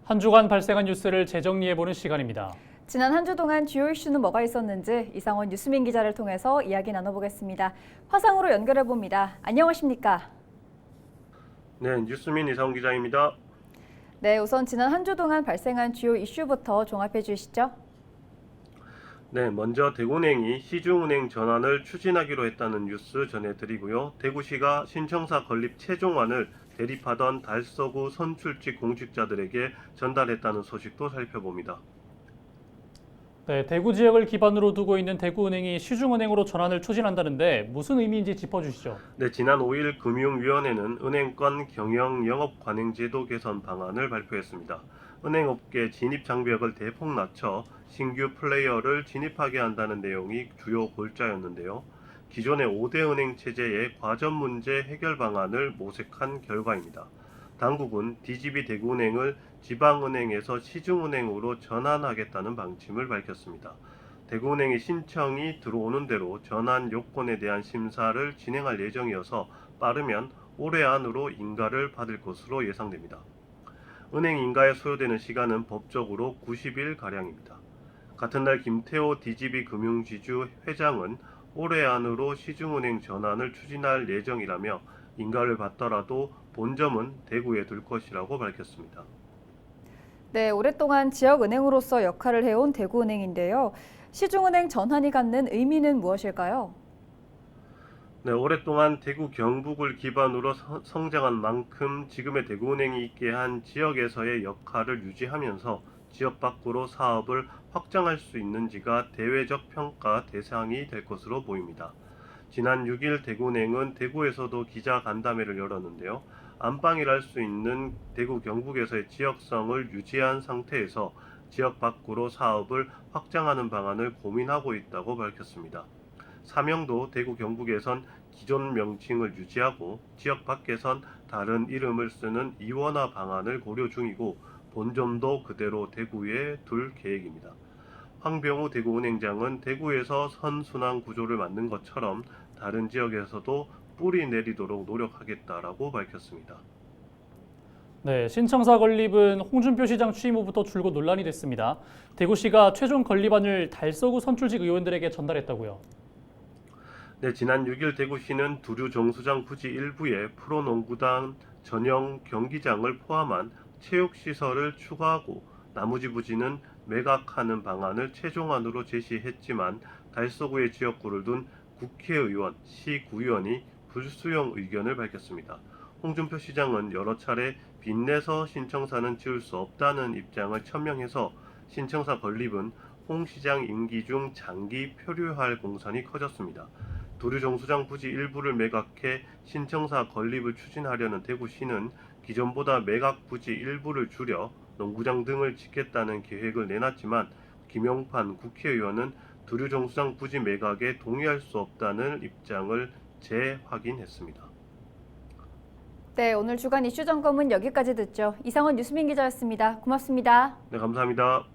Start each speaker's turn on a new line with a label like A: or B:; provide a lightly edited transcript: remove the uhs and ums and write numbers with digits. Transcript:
A: 한 주간 발생한 뉴스를 재정리해보는 시간입니다.
B: 지난 한 주 동안 주요 이슈는 뭐가 있었는지 이상원 뉴스민 기자를 통해서 이야기 나눠보겠습니다. 화상으로 연결해봅니다. 안녕하십니까?
C: 네, 뉴스민 이상원 기자입니다.
B: 네, 우선 지난 한 주 동안 발생한 주요 이슈부터 종합해 주시죠.
C: 네, 먼저 대구은행이 시중은행 전환을 추진하기로 했다는 뉴스 전해드리고요. 대구시가 신청사 건립 최종안을 대립하던 달서구 선출직 공직자들에게 전달했다는 소식도 살펴봅니다.
A: 네, 대구 지역을 기반으로 두고 있는 대구은행이 시중은행으로 전환을 추진한다는데 무슨 의미인지 짚어주시죠.
C: 네, 지난 5일 금융위원회는 은행권 경영 영업 관행 제도 개선 방안을 발표했습니다. 은행업계 진입 장벽을 대폭 낮춰 신규 플레이어를 진입하게 한다는 내용이 주요 골자였는데요. 기존의 5대 은행 체제의 과점 문제 해결 방안을 모색한 결과입니다. 당국은 DGB 대구은행을 지방은행에서 시중은행으로 전환하겠다는 방침을 밝혔습니다. 대구은행의 신청이 들어오는 대로 전환 요건에 대한 심사를 진행할 예정이어서 빠르면 올해 안으로 인가를 받을 것으로 예상됩니다. 은행 인가에 소요되는 시간은 법적으로 90일가량입니다. 같은 날 김태호 DGB 금융지주 회장은 올해 안으로 시중은행 전환을 추진할 예정이라며 인가를 받더라도 본점은 대구에 둘 것이라고 밝혔습니다.
B: 네, 오랫동안 지역은행으로서 역할을 해온 대구은행인데요. 시중은행 전환이 갖는 의미는 무엇일까요?
C: 네, 오랫동안 대구 경북을 기반으로 성장한 만큼 지금의 대구은행이 있게 한 지역에서의 역할을 유지하면서 지역 밖으로 사업을 확장할 수 있는지가 대외적 평가 대상이 될 것으로 보입니다. 지난 6일 대구은행은 대구에서도 기자 간담회를 열었는데요. 안방이랄 수 있는 대구 경북에서의 지역성을 유지한 상태에서 지역 밖으로 사업을 확장하는 방안을 고민하고 있다고 밝혔습니다. 사명도 대구 경북에선 기존 명칭을 유지하고 지역 밖에선 다른 이름을 쓰는 이원화 방안을 고려 중이고 본점도 그대로 대구에 둘 계획입니다. 황병우 대구은행장은 대구에서 선순환 구조를 만든 것처럼 다른 지역에서도 뿌리 내리도록 노력하겠다라고 밝혔습니다.
A: 네, 신청사 건립은 홍준표 시장 취임 후부터 줄곧 논란이 됐습니다. 대구시가 최종 건립안을 달서구 선출직 의원들에게 전달했다고요.
C: 네, 지난 6일 대구시는 두류 정수장 부지 일부에 프로농구단 전용 경기장을 포함한 체육시설을 추가하고 나머지 부지는 매각하는 방안을 최종안으로 제시했지만 달서구의 지역구를 둔 국회의원, 시구의원이 불수용 의견을 밝혔습니다. 홍준표 시장은 여러 차례 빚내서 신청사는 지을 수 없다는 입장을 천명해서 신청사 건립은 홍 시장 임기 중 장기 표류할 공산이 커졌습니다. 두류정수장 부지 일부를 매각해 신청사 건립을 추진하려는 대구시는 기존보다 매각 부지 일부를 줄여 농구장 등을 짓겠다는 계획을 내놨지만 김용판 국회의원은 두류정수장 부지 매각에 동의할 수 없다는 입장을 재확인했습니다.
B: 네, 오늘 주간 이슈 점검은 여기까지 듣죠. 이상원 뉴스민 기자였습니다. 고맙습니다.
C: 네, 감사합니다.